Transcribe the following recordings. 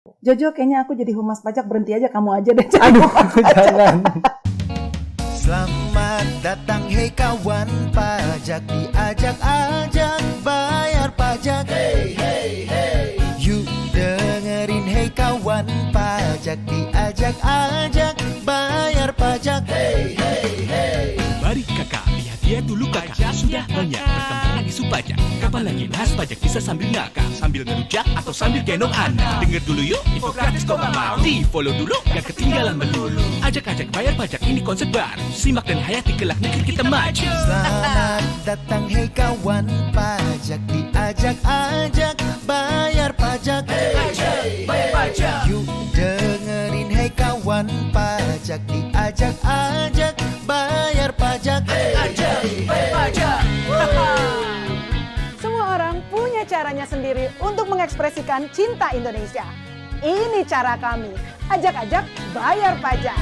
Jojo, kayaknya aku jadi humas pajak, berhenti aja, kamu aja deh. Aduh, jangan. Selamat datang hei kawan pajak, diajak-ajak bayar pajak. Hey hey hey, yuk dengerin hei kawan pajak, diajak-ajak bayar pajak. Hey hey hey. Mari kakak, lihat dia dulu kakak. Sudah banyak perkembangan isu pajak. Kapan lagi bahas pajak bisa sambil ngakak, sambil ngerujak atau sambil gendong anak. Dengar dulu yuk, info gratis kok gak mau. Di follow dulu, gak ketinggalan melulu. Ajak-ajak bayar pajak, ini konsep baru. Simak dan hayati kelak negeri kita maju. Selamat datang hei kawan pajak, diajak-ajak bayar pajak. Hey hey bayar pajak. Yuk dengerin hei kawan pajak, diajak-ajak bayar pajak. Hey hey bayar pajak. Semua orang punya caranya sendiri untuk mengekspresikan cinta Indonesia. Ini cara kami, ajak-ajak bayar pajak.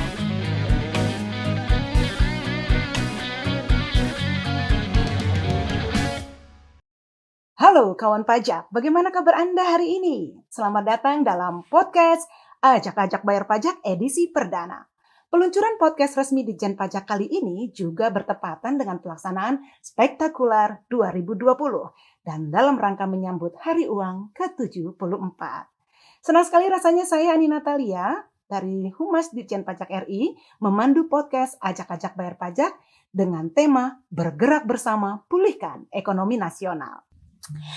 Halo kawan pajak, bagaimana kabar Anda hari ini? Selamat datang dalam podcast Ajak-ajak Bayar Pajak edisi perdana. Peluncuran podcast resmi Ditjen Pajak kali ini juga bertepatan dengan pelaksanaan Spektakuler 2020 dan dalam rangka menyambut Hari Uang ke-74. Senang sekali rasanya saya Ani Natalia dari Humas Ditjen Pajak RI memandu podcast Ajak-ajak Bayar Pajak dengan tema Bergerak Bersama Pulihkan Ekonomi Nasional.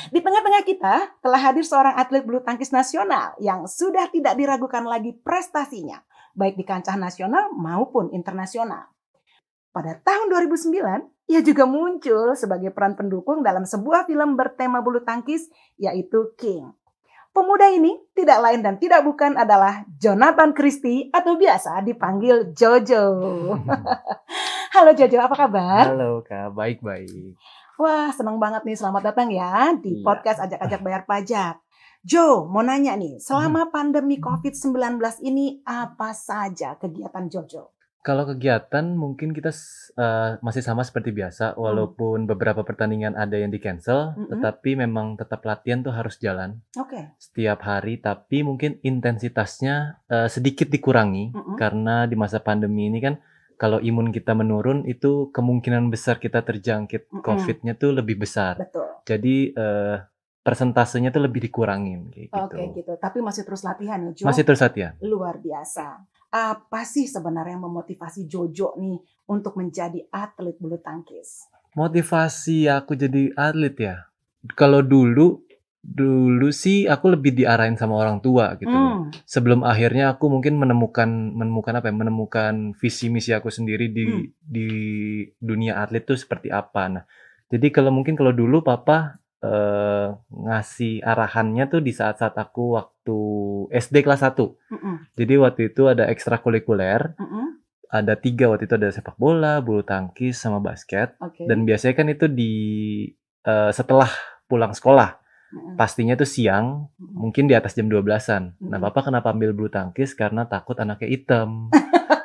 Di tengah-tengah kita telah hadir seorang atlet bulu tangkis nasional yang sudah tidak diragukan lagi prestasinya, baik di kancah nasional maupun internasional. Pada tahun 2009, ia juga muncul sebagai peran pendukung dalam sebuah film bertema bulu tangkis, yaitu King. Pemuda ini tidak lain dan tidak bukan adalah Jonathan Christie atau biasa dipanggil Jojo. Halo Jojo, apa kabar? Halo Kak, baik-baik. Wah, senang banget nih. Selamat datang ya di podcast Ajak-ajak Bayar Pajak. Jo, mau nanya nih, selama pandemi COVID-19 ini apa saja kegiatan Jojo? Kalau kegiatan mungkin kita masih sama seperti biasa, walaupun beberapa pertandingan ada yang di-cancel, tetapi memang tetap latihan tuh harus jalan Oke. setiap hari, tapi mungkin intensitasnya sedikit dikurangi, karena di masa pandemi ini kan kalau imun kita menurun itu kemungkinan besar kita terjangkit COVID-nya tuh lebih besar. Betul. Jadi persentasenya tuh lebih dikurangin kayak gitu. Oke gitu. Tapi masih terus latihan ya Jo? Masih terus latihan. Luar biasa. Apa sih sebenarnya yang memotivasi Jojo nih untuk menjadi atlet bulu tangkis? Motivasi aku jadi atlet ya. Kalau dulu sih aku lebih diarahin sama orang tua gitu loh. Sebelum akhirnya aku mungkin menemukan visi misi aku sendiri di dunia atlet tuh seperti apa. Nah, jadi kalau dulu papa ngasih arahannya tuh di saat-saat aku waktu SD kelas 1. Jadi waktu itu ada ekstrakurikuler. Ada 3 waktu itu, ada sepak bola, bulu tangkis, sama basket. Oke. Dan biasanya kan itu setelah pulang sekolah. Pastinya tuh siang, mungkin di atas jam 12-an. Nah, papa kenapa ambil bulu tangkis? Karena takut anaknya hitam.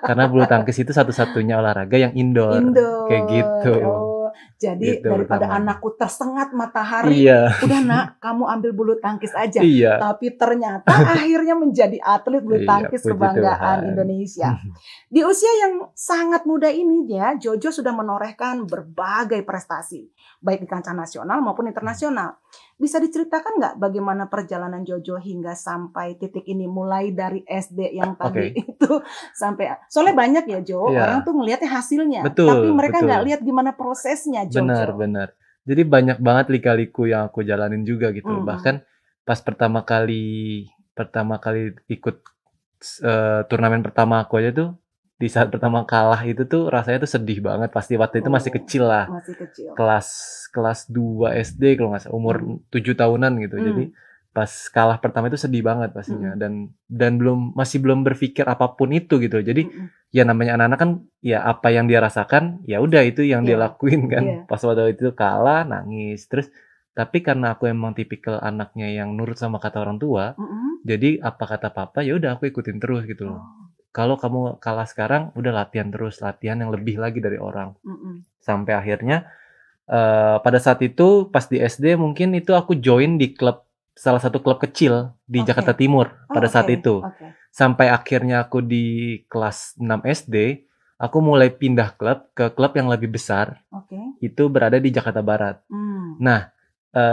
Karena bulu tangkis itu satu-satunya olahraga yang indoor. Kayak gitu. Oh, jadi Gitu daripada pertama. anakku tersengat matahari, Iya. udah nak, kamu ambil bulu tangkis aja. Iya. Tapi ternyata akhirnya menjadi atlet bulu Iya, tangkis puji kebanggaan Tuhan. Indonesia. Di usia yang sangat muda ini ya, Jojo sudah menorehkan berbagai prestasi, baik di kancah nasional maupun internasional. Bisa diceritakan nggak bagaimana perjalanan Jojo hingga sampai titik ini, mulai dari SD yang tadi itu sampai, soalnya banyak ya Jo, Iya. orang tuh ngelihatnya hasilnya, Betul, tapi mereka betul. nggak lihat gimana prosesnya Jojo. Benar. Jadi banyak banget lika-liku yang aku jalanin juga gitu. Bahkan pas pertama kali ikut turnamen pertama aku aja tuh, di saat pertama kalah itu tuh rasanya tuh sedih banget. Pasti waktu itu masih kecil lah. Masih kecil. Kelas 2 SD kalau nggak salah, umur 7 tahunan gitu. Jadi pas kalah pertama itu sedih banget pastinya. Dan masih belum berpikir apapun itu gitu. Jadi ya namanya anak-anak kan ya apa yang dia rasakan ya udah itu yang dia lakuin kan. Pas waktu itu kalah nangis. Terus tapi karena aku emang tipikal anaknya yang nurut sama kata orang tua, jadi apa kata papa ya udah aku ikutin terus gitu loh. Kalau kamu kalah sekarang udah latihan terus, latihan yang lebih lagi dari orang. Sampai akhirnya pada saat itu pas di SD mungkin itu aku join di klub salah satu klub kecil di Oke. Jakarta Timur pada saat Oke. itu. Oke. Sampai akhirnya aku di kelas 6 SD, aku mulai pindah klub ke klub yang lebih besar, Oke. itu berada di Jakarta Barat. Hmm. Nah,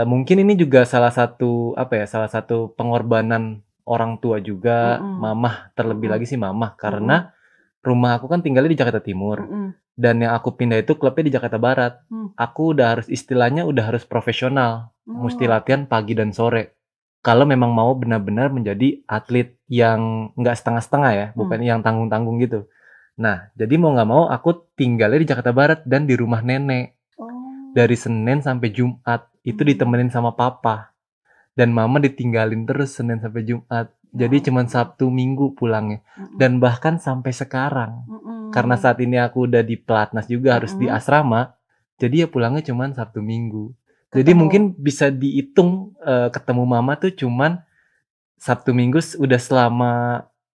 mungkin ini juga salah satu salah satu pengorbanan orang tua juga, Mm-mm. mamah terlebih Mm-mm. lagi sih mamah, karena rumah aku kan tinggalnya di Jakarta Timur. Mm-mm. Dan yang aku pindah itu klubnya di Jakarta Barat. Aku udah harus istilahnya udah harus profesional, mesti Oh, latihan pagi dan sore. Kalau memang mau benar-benar menjadi atlet yang nggak setengah-setengah ya, bukan yang tanggung-tanggung gitu. Nah, jadi mau nggak mau aku tinggalnya di Jakarta Barat dan di rumah nenek. Oh. Dari Senin sampai Jumat itu ditemenin sama papa. Dan mama ditinggalin terus Senin sampai Jumat. Jadi cuman Sabtu Minggu pulangnya. Dan bahkan sampai sekarang. Karena saat ini aku udah di pelatnas juga harus di asrama. Jadi ya pulangnya cuman Sabtu Minggu. Jadi mungkin bisa dihitung ketemu mama tuh cuman Sabtu Minggu udah selama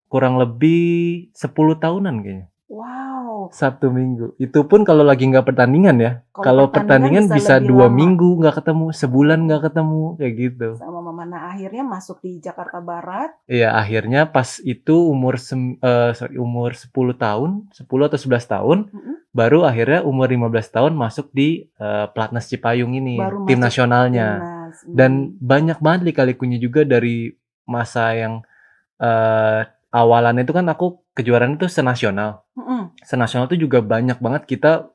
kurang lebih 10 tahunan kayaknya. Wow. Sabtu Minggu. Itu pun kalau lagi nggak pertandingan ya. Kalau pertandingan bisa lebih 2 lama. minggu nggak ketemu, sebulan nggak ketemu, kayak gitu. Sama mama. Nah, akhirnya masuk di Jakarta Barat. Iya, akhirnya pas itu umur 10 tahun, 10 atau 11 tahun, baru akhirnya umur 15 tahun masuk di Pelatnas Cipayung ini, Baru tim masuk nasionalnya. timnas. Dan banyak banget lika-likunya juga dari masa yang awalan itu kan aku kejuaraan itu senasional. Senasional itu juga banyak banget kita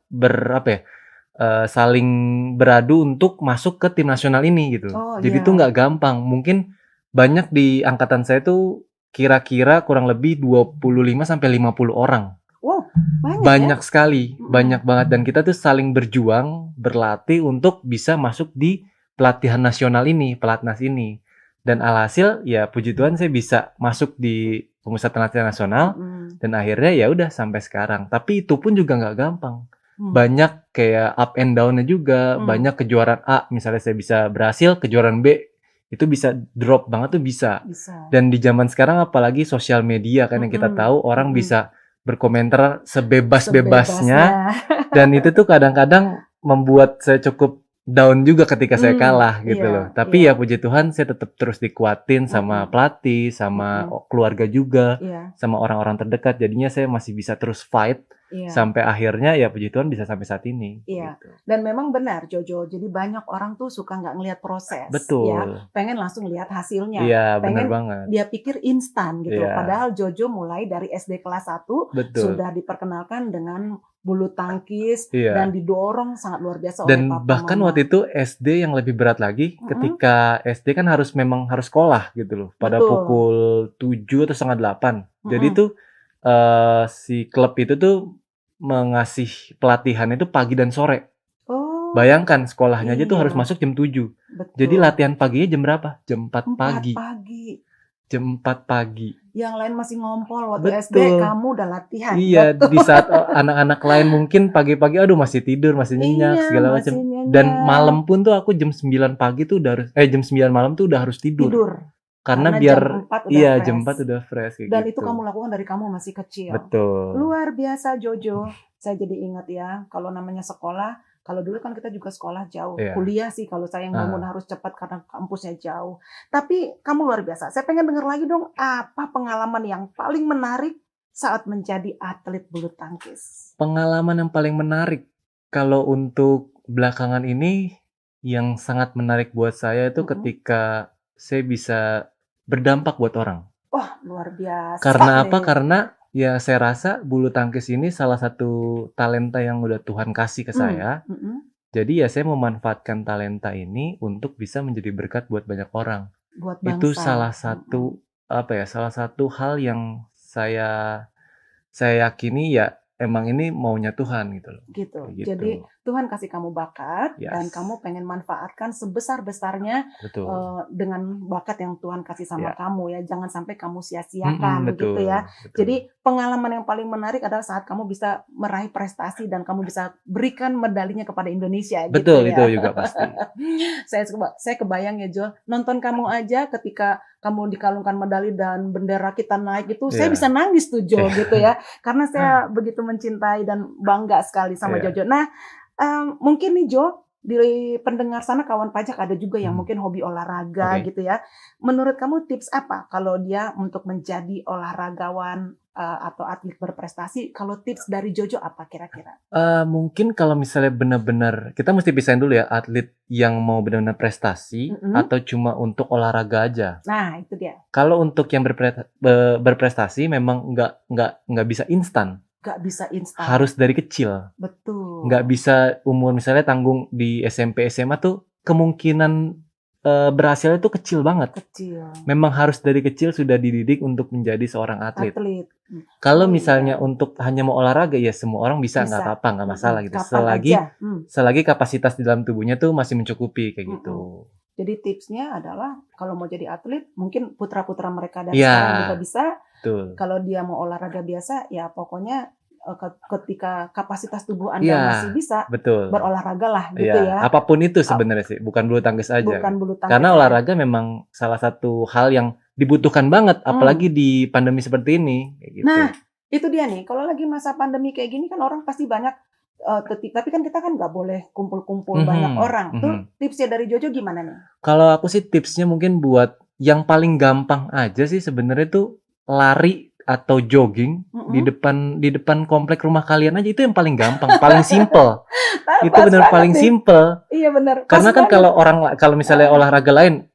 saling beradu untuk masuk ke tim nasional ini gitu. Oh, Jadi iya. itu nggak gampang. Mungkin banyak di angkatan saya tuh kira-kira kurang lebih 25 sampai 50 orang. Wow, Banyak sekali, banyak banget. Dan kita tuh saling berjuang, berlatih untuk bisa masuk di pelatihan nasional ini, pelatnas ini. Dan alhasil ya puji Tuhan saya bisa masuk di pemusatan latihan nasional dan akhirnya ya udah sampai sekarang. Tapi itu pun juga nggak gampang. Banyak kayak up and down-nya juga, banyak kejuaraan A misalnya saya bisa berhasil, kejuaraan B itu bisa drop banget tuh bisa. Dan di zaman sekarang apalagi sosial media kan yang kita tahu orang bisa berkomentar sebebas-bebasnya dan itu tuh kadang-kadang membuat saya cukup down juga ketika saya kalah gitu loh. Tapi ya puji Tuhan saya tetap terus dikuatin sama pelatih, sama keluarga juga, sama orang-orang terdekat. Jadinya saya masih bisa terus fight sampai akhirnya ya puji Tuhan bisa sampai saat ini. Iya. Gitu. Dan memang benar Jojo. Jadi banyak orang tuh suka nggak ngelihat proses. Betul. Ya, pengen langsung lihat hasilnya. Iya, benar Pengen banget. dia pikir instan gitu. Iya. Padahal Jojo mulai dari SD kelas 1 Betul. sudah diperkenalkan dengan bulu tangkis Iya. dan didorong sangat luar biasa oleh Dan papa bahkan mama. waktu itu SD yang lebih berat lagi ketika SD kan memang harus sekolah gitu loh pada Betul. pukul 7 atau setengah 8. Jadi tuh si klub itu tuh mengasih pelatihan itu pagi dan sore. Oh, Bayangkan sekolahnya aja tuh iya. harus masuk jam 7. betul. Jadi latihan paginya jam berapa? Jam 4 4 pagi. pagi. Jam 4 pagi. Yang lain masih ngompol waktu SD, Betul. kamu udah latihan. Iya, Betul. di saat anak-anak lain mungkin pagi-pagi aduh masih tidur, masih nyenyak Iya, segala masih macam. nyenyak. Dan malam pun tuh aku jam 9 pagi tuh udah harus jam 9 malam tuh udah harus tidur. Karena biar jam 4 udah iya fresh. jam 4 udah fresh kayak Dan gitu. itu kamu lakukan dari kamu masih kecil. Betul. Luar biasa Jojo. Saya jadi ingat ya, kalau namanya sekolah, kalau dulu kan kita juga sekolah jauh. Iya. Kuliah sih kalau saya yang bangun harus cepat karena kampusnya jauh. Tapi kamu luar biasa. Saya pengen dengar lagi dong, apa pengalaman yang paling menarik saat menjadi atlet bulu tangkis? Pengalaman yang paling menarik kalau untuk belakangan ini yang sangat menarik buat saya itu ketika saya bisa berdampak buat orang. Wah, luar biasa. Karena apa? nih. Karena ya saya rasa bulu tangkis ini salah satu talenta yang udah Tuhan kasih ke saya. Jadi ya saya memanfaatkan talenta ini untuk bisa menjadi berkat buat banyak orang. Buat bangsa. Itu salah satu salah satu hal yang saya yakini ya emang ini maunya Tuhan gitu loh. Gitu. Gitu. Jadi Tuhan kasih kamu bakat Yes. dan kamu pengen manfaatkan sebesar-besarnya Betul. dengan bakat yang Tuhan kasih sama Ya. kamu ya. Jangan sampai kamu sia-siakan betul. gitu ya. Betul. Jadi pengalaman yang paling menarik adalah saat kamu bisa meraih prestasi dan kamu bisa berikan medalinya kepada Indonesia betul gitu ya. itu juga pasti. Saya kebayang ya Jol, nonton kamu aja ketika kamu dikalungkan medali dan bendera kita naik itu, saya Iya. bisa nangis tuh Jol gitu ya. Karena saya begitu mencintai dan bangga sekali sama Iya. Jojo. Nah, mungkin nih Jo, di pendengar sana kawan pajak ada juga yang mungkin hobi olahraga Oke. gitu ya. Menurut kamu tips apa kalau dia untuk menjadi olahragawan atau atlet berprestasi? Kalau tips dari Jojo apa kira-kira? Mungkin kalau misalnya benar-benar kita mesti pisahin dulu ya, atlet yang mau benar-benar prestasi Mm-mm. atau cuma untuk olahraga aja. Nah, itu dia. Kalau untuk yang berprestasi memang nggak bisa instan, Gak bisa instan. harus dari kecil. Betul. Nggak bisa umur misalnya tanggung di SMP, SMA tuh kemungkinan berhasilnya tuh kecil banget. Kecil. Memang harus dari kecil sudah dididik untuk menjadi seorang atlet. Atlet. Kalau Oh, misalnya iya. untuk hanya mau olahraga ya semua orang bisa, nggak Bisa. apa-apa, nggak masalah gitu. Kapan Selagi aja. selagi kapasitas di dalam tubuhnya tuh masih mencukupi kayak gitu. Jadi tipsnya adalah kalau mau jadi atlet, mungkin putra-putra mereka dari Iya. sekarang juga bisa. Betul. Kalau dia mau olahraga biasa, ya pokoknya ketika kapasitas tubuh Anda Iya, masih bisa, betul. berolahraga lah gitu Iya, ya. apapun itu sebenarnya sih, bukan bulu tangkis aja. Bukan bulu tangkis Karena aja. olahraga memang salah satu hal yang dibutuhkan banget, apalagi di pandemi seperti ini, kayak gitu. Nah, itu dia nih. Kalau lagi masa pandemi kayak gini kan orang pasti banyak tapi kan kita kan nggak boleh kumpul-kumpul banyak orang. Tuh tipsnya dari Jojo gimana nih? Kalau aku sih tipsnya mungkin buat yang paling gampang aja sih sebenarnya tuh lari atau jogging di depan komplek rumah kalian aja, itu yang paling gampang, paling simple. Itu benar paling simple. Iya benar. Karena kan kalau misalnya olahraga lain,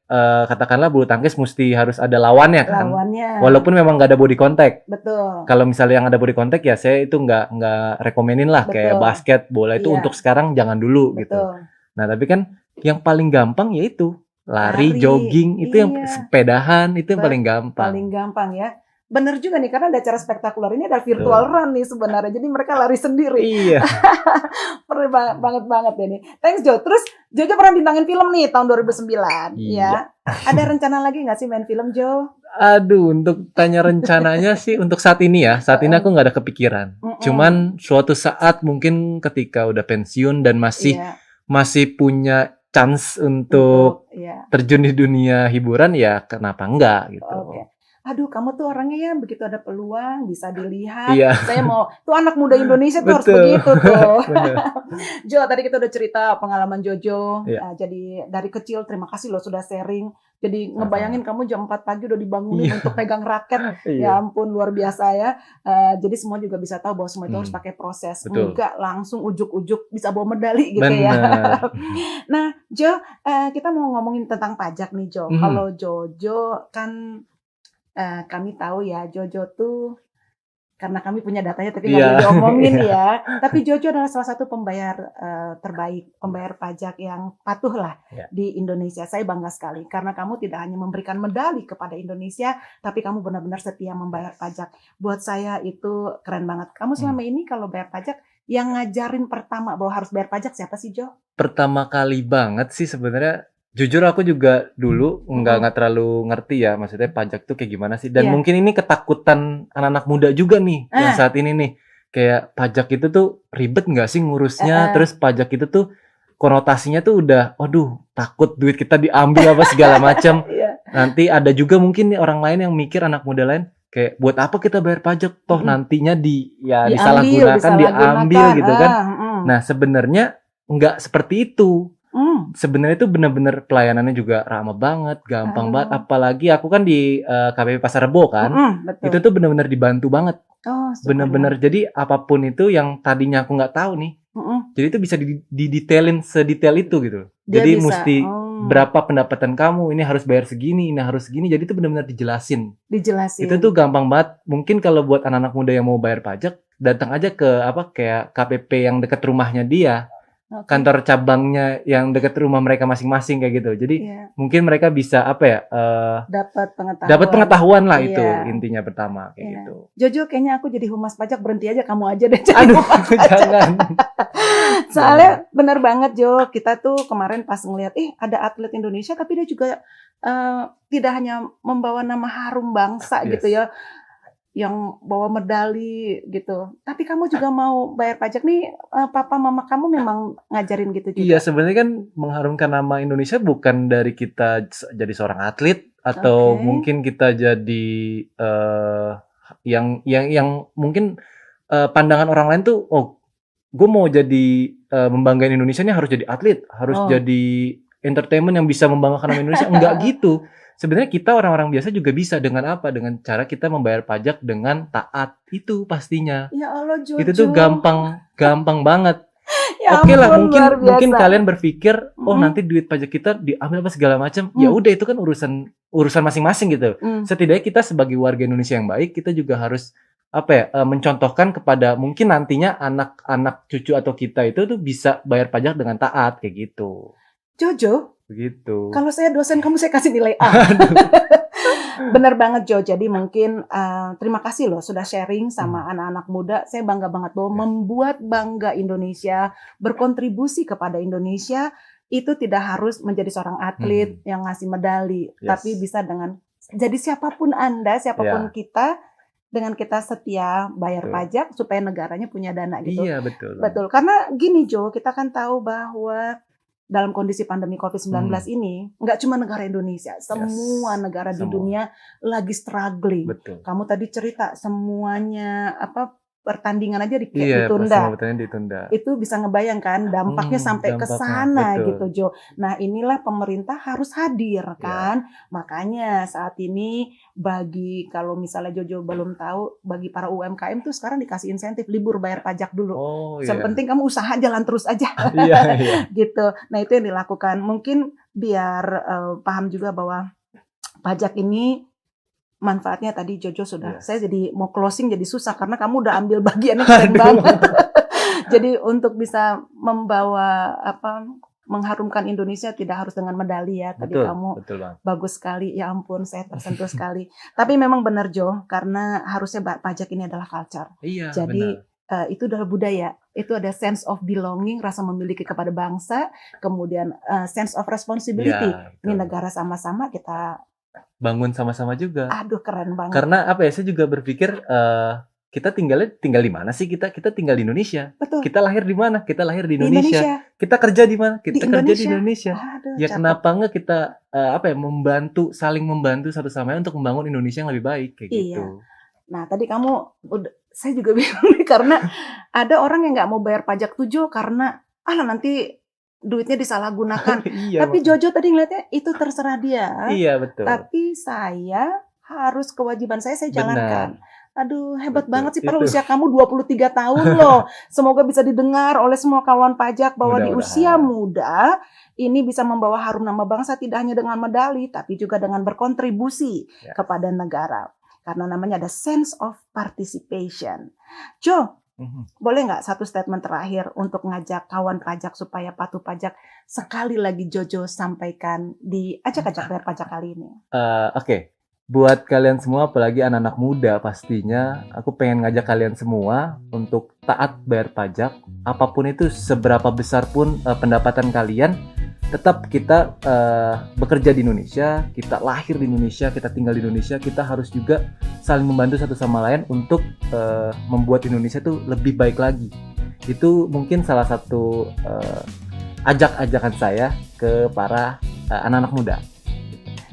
katakanlah bulu tangkis mesti harus ada lawannya kan. Lawannya. Walaupun memang nggak ada body contact. Betul. Kalau misalnya yang ada body contact ya saya itu nggak rekomenin lah. Betul. Kayak basket, bola itu Iya. untuk sekarang jangan dulu gitu. Betul. Nah tapi kan yang paling gampang yaitu lari, jogging, itu yang Iya. sepedahan, itu yang paling gampang. Paling gampang ya. Bener juga nih, karena ada acara spektakuler ini ada virtual run nih sebenarnya. Jadi mereka lari sendiri. Iya. Perlu banget ini. Thanks Jo. Terus Jojo pernah bintangin film nih tahun 2009 Iya. ya. Ada rencana lagi nggak sih main film Jo? Aduh, untuk tanya rencananya sih untuk saat ini ya. Saat ini aku nggak ada kepikiran. Cuman suatu saat mungkin ketika udah pensiun dan masih punya chance untuk terjun di dunia hiburan ya kenapa enggak gitu. Oke. Aduh, kamu tuh orangnya ya begitu ada peluang bisa dilihat. Iya. Saya mau tuh anak muda Indonesia tuh harus Betul. begitu tuh. Bener. Jo, tadi kita udah cerita pengalaman Jojo. Iya. Jadi dari kecil terima kasih loh sudah sharing. Jadi ngebayangin kamu jam 4 pagi udah dibangunin untuk pegang raket. Iya. Ya ampun luar biasa ya. Jadi semua juga bisa tahu bahwa semua itu harus pakai proses. Betul. Enggak langsung ujuk-ujuk bisa bawa medali gitu Bener. ya. Nah, Jo, kita mau ngomongin tentang pajak nih Jo. Kalau Jojo kan kami tahu ya Jojo tuh karena kami punya datanya tapi nggak boleh diomongin ya. Tapi Jojo adalah salah satu pembayar terbaik, pembayar pajak yang patuh lah di Indonesia. Saya bangga sekali karena kamu tidak hanya memberikan medali kepada Indonesia, tapi kamu benar-benar setia membayar pajak. Buat saya itu keren banget. Kamu selama ini kalau bayar pajak, yang ngajarin pertama bahwa harus bayar pajak siapa sih Jo? Pertama kali banget sih sebenarnya. Jujur aku juga dulu nggak terlalu ngerti ya, maksudnya pajak tuh kayak gimana sih. Dan mungkin ini ketakutan anak-anak muda juga nih yang saat ini nih. Kayak pajak itu tuh ribet nggak sih ngurusnya, terus pajak itu tuh konotasinya tuh udah, waduh takut duit kita diambil apa segala macam. Nanti ada juga mungkin nih orang lain yang mikir, anak muda lain, kayak buat apa kita bayar pajak, toh nantinya disalahgunakan, diambil gitu kan. Nah sebenarnya nggak seperti itu. Sebenarnya itu benar-benar pelayanannya juga ramah banget, gampang banget. Apalagi aku kan di KPP Pasar Rebo kan, itu tuh benar-benar dibantu banget. Benar-benar jadi apapun itu yang tadinya aku nggak tahu nih, jadi itu bisa didetailin sedetail itu gitu. Jadi mesti berapa pendapatan kamu, ini harus bayar segini, ini harus segini. Jadi itu benar-benar dijelasin. Itu tuh gampang banget. Mungkin kalau buat anak-anak muda yang mau bayar pajak, datang aja ke kayak KPP yang dekat rumahnya dia. Kantor cabangnya yang dekat rumah mereka masing-masing kayak gitu. Jadi mungkin mereka bisa dapat pengetahuan lah itu intinya pertama kayak gitu. Jojo kayaknya aku jadi humas pajak, berhenti aja kamu aja deh. Aduh, jangan. Soalnya benar banget Jo, kita tuh kemarin pas ngeliat ada atlet Indonesia tapi dia juga tidak hanya membawa nama harum bangsa gitu ya, yang bawa medali gitu. Tapi kamu juga mau bayar pajak nih, papa mama kamu memang ngajarin gitu juga? Iya, sebenarnya kan mengharumkan nama Indonesia bukan dari kita jadi seorang atlet atau mungkin kita jadi yang mungkin pandangan orang lain tuh gue mau jadi membanggain Indonesia nih harus jadi atlet, harus jadi entertainment yang bisa membanggakan nama Indonesia. Enggak gitu. Sebenarnya kita orang-orang biasa juga bisa dengan apa? Dengan cara kita membayar pajak dengan taat itu pastinya. Ya Allah, Jojo. Itu tuh gampang banget. Ya Oke lah, ampun, luar mungkin biasa. kalian berpikir, nanti duit pajak kita diambil apa segala macam. Ya udah, itu kan urusan masing-masing gitu. Setidaknya kita sebagai warga Indonesia yang baik, kita juga harus mencontohkan kepada mungkin nantinya anak-anak cucu atau kita itu tuh bisa bayar pajak dengan taat kayak gitu. Jojo, Begitu. kalau saya dosen kamu, saya kasih nilai A. Bener banget Jo. Jadi mungkin terima kasih loh sudah sharing sama anak-anak muda. Saya bangga banget bahwa membuat bangga Indonesia, berkontribusi kepada Indonesia itu tidak harus menjadi seorang atlet yang ngasih medali, tapi bisa dengan jadi siapapun Anda, siapapun kita, dengan kita setia bayar pajak supaya negaranya punya dana gitu. Iya, betul. Betul. Karena gini Jo, kita kan tahu bahwa dalam kondisi pandemi COVID-19 ini, nggak cuma negara Indonesia, semua negara di dunia lagi struggling. Betul. Kamu tadi cerita semuanya pertandingan aja Iya, ditunda. pertandingan ditunda. Itu bisa ngebayangkan dampaknya sampai ke sana gitu Jo. Nah inilah pemerintah harus hadir kan. Makanya saat ini kalau misalnya Jojo belum tahu, bagi para UMKM tuh sekarang dikasih insentif libur bayar pajak dulu. Yang penting kamu usaha jalan terus aja. Iya. Gitu. Nah itu yang dilakukan. Mungkin biar paham juga bahwa pajak ini manfaatnya tadi Jojo sudah. Saya jadi mau closing jadi susah karena kamu udah ambil bagiannya keren banget. Jadi untuk bisa membawa mengharumkan Indonesia tidak harus dengan medali ya. Tadi kamu bagus sekali. Ya ampun, saya tersentuh sekali. Tapi memang benar Jo, karena harusnya pajak ini adalah culture. Iya, jadi itu adalah budaya. Itu ada sense of belonging, rasa memiliki kepada bangsa, kemudian sense of responsibility. Ini negara sama-sama kita bangun sama-sama juga. Aduh, keren banget. Karena saya juga berpikir kita tinggal di mana sih? Kita tinggal di Indonesia. Betul. Kita lahir di mana? Kita lahir di Indonesia. Kita kerja di mana? Kita kerja di Indonesia. Aduh, ya kenapa enggak kita saling membantu satu sama lain untuk membangun Indonesia yang lebih baik kayak gitu. Nah, tadi saya juga bingung nih karena ada orang yang nggak mau bayar pajak tuh karena nanti duitnya disalahgunakan. Tapi Jojo tadi ngeliatnya itu terserah dia. Iya, betul. Tapi saya harus kewajiban saya jalankan. Aduh, hebat banget sih. Padahal usia kamu 23 tahun loh. Semoga bisa didengar oleh semua kawan pajak bahwa di usia muda ini bisa membawa harum nama bangsa tidak hanya dengan medali, tapi juga dengan berkontribusi kepada negara. Karena namanya ada sense of participation. Jo, boleh nggak satu statement terakhir untuk ngajak kawan pajak supaya patuh pajak sekali lagi Jojo sampaikan di Ajak-Ajak Bayar Pajak kali ini? Oke. Buat kalian semua, apalagi anak-anak muda pastinya, aku pengen ngajak kalian semua untuk taat bayar pajak. Apapun itu, seberapa besar pun pendapatan kalian, tetap kita bekerja di Indonesia, kita lahir di Indonesia, kita tinggal di Indonesia, kita harus juga saling membantu satu sama lain untuk membuat Indonesia tuh lebih baik lagi. Itu mungkin salah satu ajak-ajakan saya ke para anak-anak muda.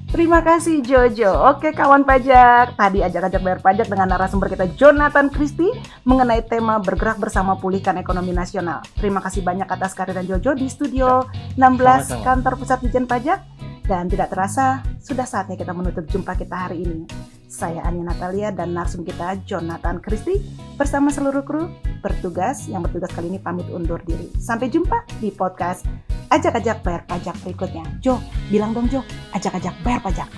Terima kasih Jojo. Oke kawan pajak, tadi Ajak-Ajak Bayar Pajak dengan narasumber kita Jonathan Christie mengenai tema bergerak bersama pulihkan ekonomi nasional. Terima kasih banyak atas kehadiran Jojo di studio 16 Sama-sama. Kantor Pusat Ditjen Pajak. Dan tidak terasa, sudah saatnya kita menutup jumpa kita hari ini. Saya Ani Natalia dan narsum kita Jonathan Christie bersama seluruh kru yang bertugas kali ini pamit undur diri. Sampai jumpa di podcast Ajak-Ajak Bayar Pajak berikutnya. Jo, bilang dong Jo, Ajak-Ajak Bayar Pajak.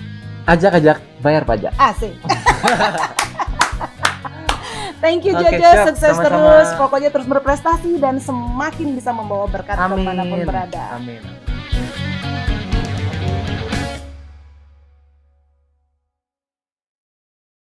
Ajak-ajak bayar pajak. Asik. Thank you Oke, Jojo, siap. sukses Sama-sama. terus. Pokoknya terus berprestasi dan semakin bisa membawa berkat kemanapun berada. Amin.